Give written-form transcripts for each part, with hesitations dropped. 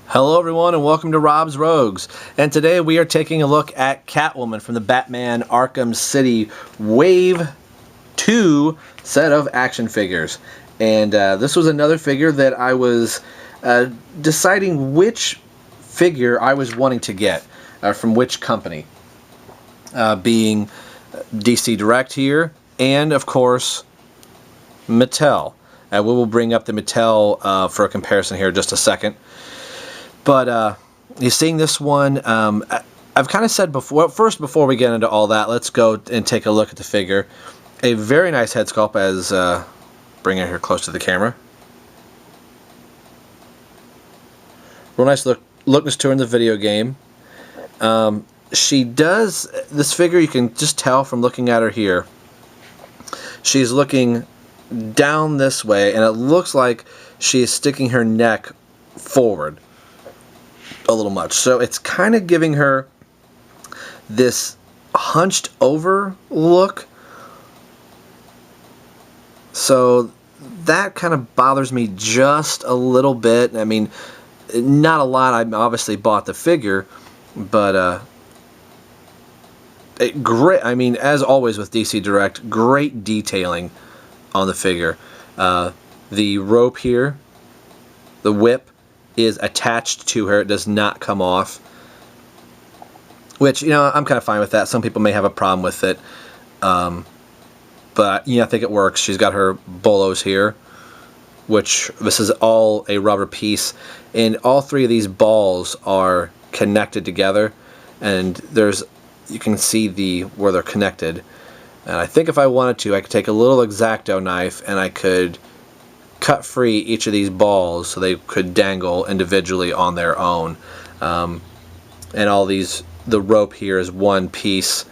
Hello everyone and welcome to Rob's Rogues, and today we are taking a look at Catwoman from the Batman Arkham City Wave 2 set of action figures. And this was another figure that I was deciding which figure I was wanting to get from which company, being DC Direct here and of course Mattel. We will bring up the Mattel for a comparison here in just a second. But you're seeing this one, I've kind of said before, first before we get into all that, let's go and take a look at the figure. A very nice head sculpt, as bring it here close to the camera. Real nice lookness to her in the video game. She does, this figure you can just tell from looking at her here, she's looking down this way and it looks like she is sticking her neck forward a little much, so it's kind of giving her this hunched over look, so that kind of bothers me just a little bit. I mean, not a lot. I obviously bought the figure, but great. I mean, as always with DC Direct, great detailing on the figure. The rope here, the whip, is attached to her. It does not come off, which, you know, I'm kind of fine with that. Some people may have a problem with it, but I think it works. She's got her bolos here, which this is all a rubber piece, and all three of these balls are connected together, and you can see where they're connected. And I think if I wanted to, I could take a little X-Acto knife and I could cut free each of these balls so they could dangle individually on their own. And all these, the rope here is one piece,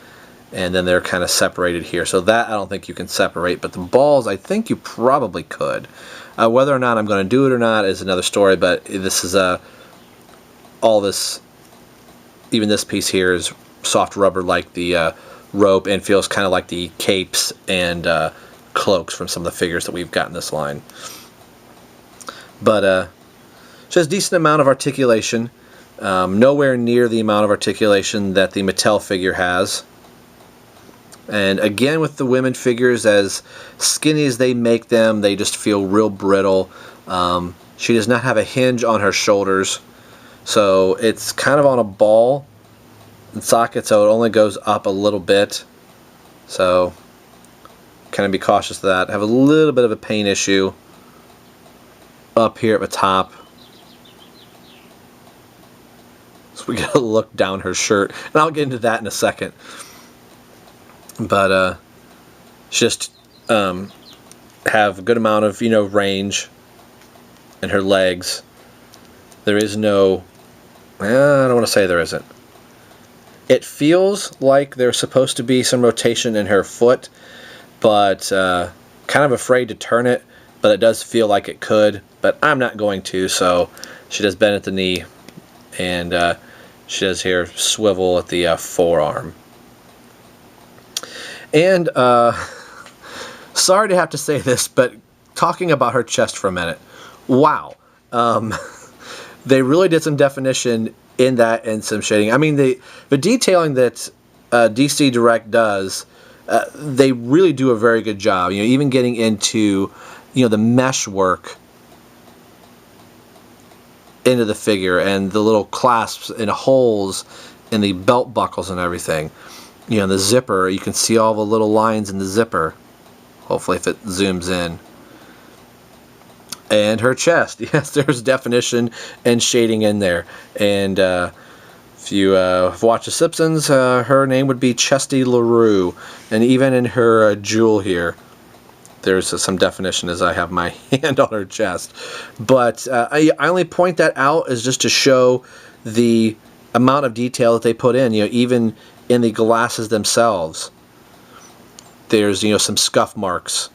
and then they're kind of separated here. So that I don't think you can separate, but the balls I think you probably could. Whether or not I'm going to do it or not is another story, but this is all this, even this piece here is soft rubber like the rope, and feels kind of like the capes and cloaks from some of the figures that we've got in this line. But she has a decent amount of articulation, nowhere near the amount of articulation that the Mattel figure has. And again, with the women figures, as skinny as they make them, they just feel real brittle. She does not have a hinge on her shoulders, so it's kind of on a ball and socket, so it only goes up a little bit. So kind of be cautious of that. Have a little bit of a paint issue up here at the top, so we gotta look down her shirt, and I'll get into that in a second. But just have a good amount of range in her legs. There is no, I don't want to say there isn't. It feels like there's supposed to be some rotation in her foot, but kind of afraid to turn it, but it does feel like it could, but I'm not going to. So she does bend at the knee, and she does here swivel at the forearm. And sorry to have to say this, but talking about her chest for a minute, wow. They really did some definition in that and some shading. I mean, the detailing that DC Direct does, they really do a very good job. Even getting into the mesh work into the figure, and the little clasps and holes in the belt buckles and everything. The zipper, you can see all the little lines in the zipper, hopefully if it zooms in. And her chest, yes, there's definition and shading in there. And if you have watched The Simpsons, her name would be Chesty LaRue. And even in her jewel here, there's some definition as I have my hand on her chest. But I only point that out as just to show the amount of detail that they put in. Even in the glasses themselves, there's some scuff marks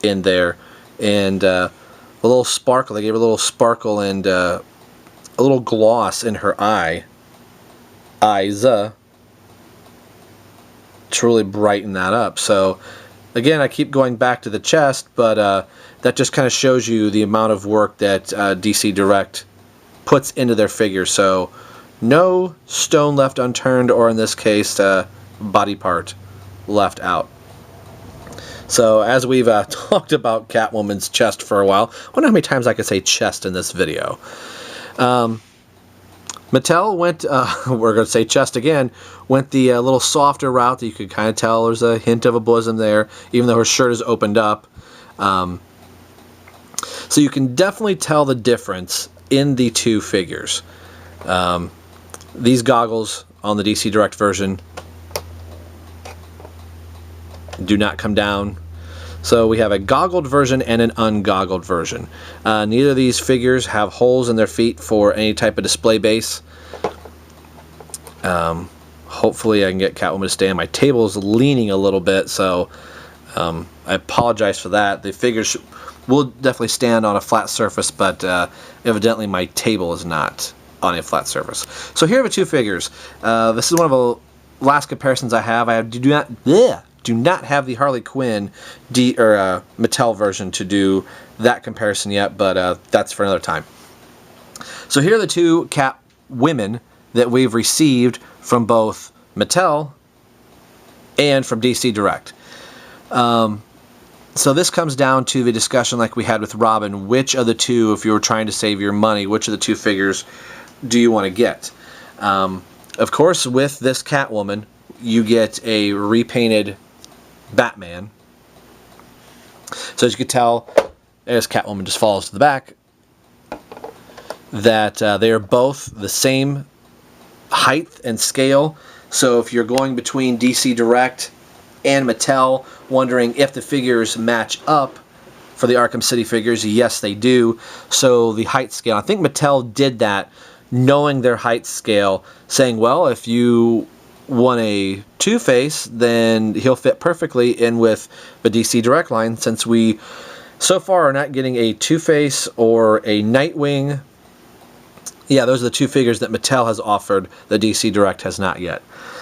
in there, and a little sparkle. They gave her a little sparkle and a little gloss in her eyes to really brighten that up. So again, I keep going back to the chest, but that just kind of shows you the amount of work that DC Direct puts into their figure. So no stone left unturned, or in this case, body part left out. So as we've talked about Catwoman's chest for a while, I wonder how many times I could say chest in this video. Mattel went, we're going to say chest again, went the little softer route that you could kind of tell there's a hint of a bosom there, even though her shirt is opened up. So you can definitely tell the difference in the two figures. These goggles on the DC Direct version do not come down. So we have a goggled version and an ungoggled version. Neither of these figures have holes in their feet for any type of display base. Hopefully I can get Catwoman to stay on. My table is leaning a little bit, so I apologize for that. The figures will definitely stand on a flat surface, but evidently my table is not on a flat surface. So here are the two figures. This is one of the last comparisons I have. Do not have the Harley Quinn Mattel version to do that comparison yet, but that's for another time. So here are the two Catwomen that we've received from both Mattel and from DC Direct. So this comes down to the discussion like we had with Robin. Which of the two, if you were trying to save your money, which of the two figures do you want to get? Of course, with this Catwoman, you get a repainted Batman. So as you can tell, as Catwoman just falls to the back, that they are both the same height and scale. So if you're going between DC Direct and Mattel, wondering if the figures match up for the Arkham City figures, yes they do. So the height scale, I think Mattel did that knowing their height scale, saying, well, if you want a Two-Face, then he'll fit perfectly in with the DC Direct line, since we so far are not getting a Two-Face or a Nightwing. Yeah, those are the two figures that Mattel has offered, the DC Direct has not yet.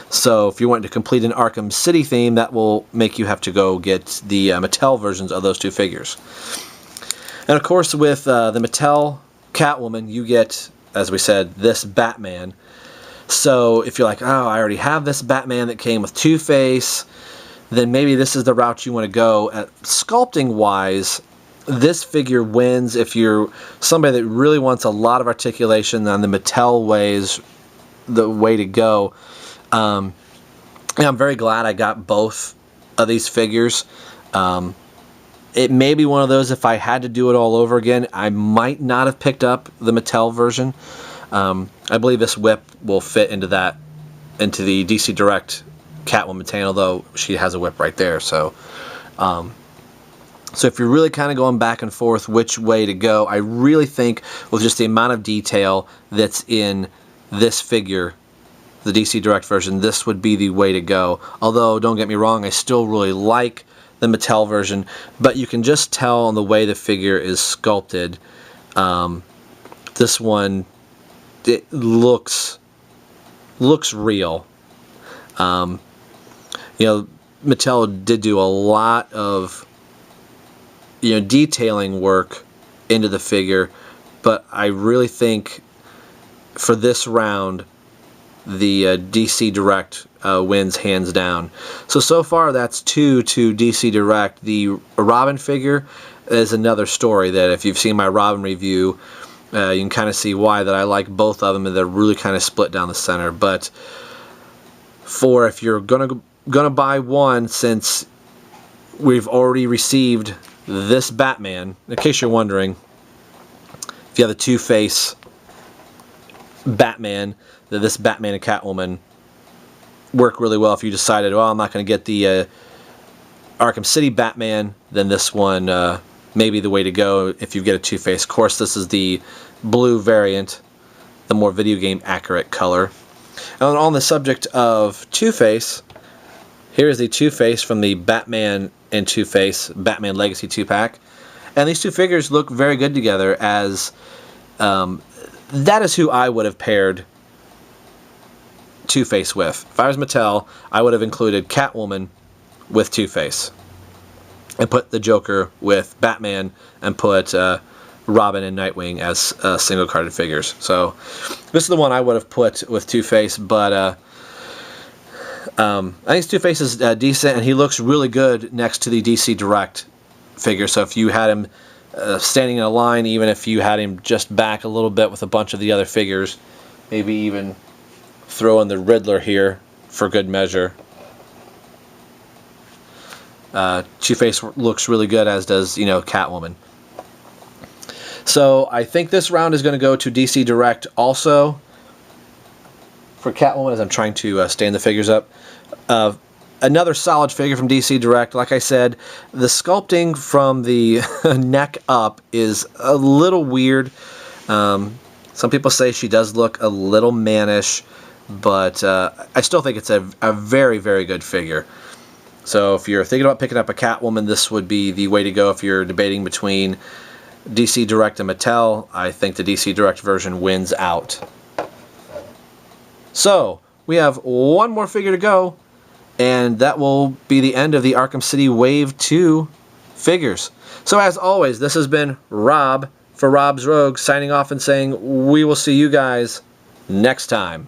So if you want to complete an Arkham City theme, that will make you have to go get the Mattel versions of those two figures. And of course, with the Mattel Catwoman, you get, as we said, this Batman. So if you're like, oh, I already have this Batman that came with Two-Face, then maybe this is the route you want to go. Sculpting-wise, this figure wins if you're somebody that really wants a lot of articulation. On the Mattel ways, the way to go. And I'm very glad I got both of these figures. It may be one of those, if I had to do it all over again, I might not have picked up the Mattel version. I believe this whip will fit into the DC Direct Catwoman tank, although she has a whip right there. So if you're really kind of going back and forth which way to go, I really think with just the amount of detail that's in this figure, the DC Direct version, this would be the way to go. Although, don't get me wrong, I still really like the Mattel version, but you can just tell on the way the figure is sculpted. This one, it looks real. Mattel did do a lot of detailing work into the figure, but I really think for this round the DC Direct wins hands down. So far that's 2 to DC Direct. The Robin figure is another story that if you've seen my Robin review, you can kind of see why that I like both of them, and they're really kind of split down the center. But for if you're gonna buy one, since we've already received this Batman, in case you're wondering, if you have the Two-Face Batman, that this Batman and Catwoman work really well. If you decided, well, I'm not going to get the Arkham City Batman, then this one may be the way to go if you get a Two-Face. Of course, this is the blue variant, the more video game accurate color. And on the subject of Two-Face, here's the Two-Face from the Batman and Two-Face Batman Legacy 2-pack. And these two figures look very good together, as that is who I would have paired Two-Face with. If I was Mattel, I would have included Catwoman with Two-Face, and put the Joker with Batman, and put Robin and Nightwing as single-carded figures. So this is the one I would have put with Two-Face, but I think Two-Face is decent, and he looks really good next to the DC Direct figure. So if you had him standing in a line, even if you had him just back a little bit with a bunch of the other figures, maybe even throw in the Riddler here for good measure. Two-Face looks really good, as does, Catwoman. So I think this round is going to go to DC Direct also for Catwoman, as I'm trying to stand the figures up. Another solid figure from DC Direct. Like I said, the sculpting from the neck up is a little weird. Some people say she does look a little mannish, but I still think it's a very, very good figure. So if you're thinking about picking up a Catwoman, this would be the way to go. If you're debating between DC Direct and Mattel, I think the DC Direct version wins out. So we have one more figure to go, and that will be the end of the Arkham City Wave 2 figures. So as always, this has been Rob for Rob's Rogue, signing off and saying we will see you guys next time.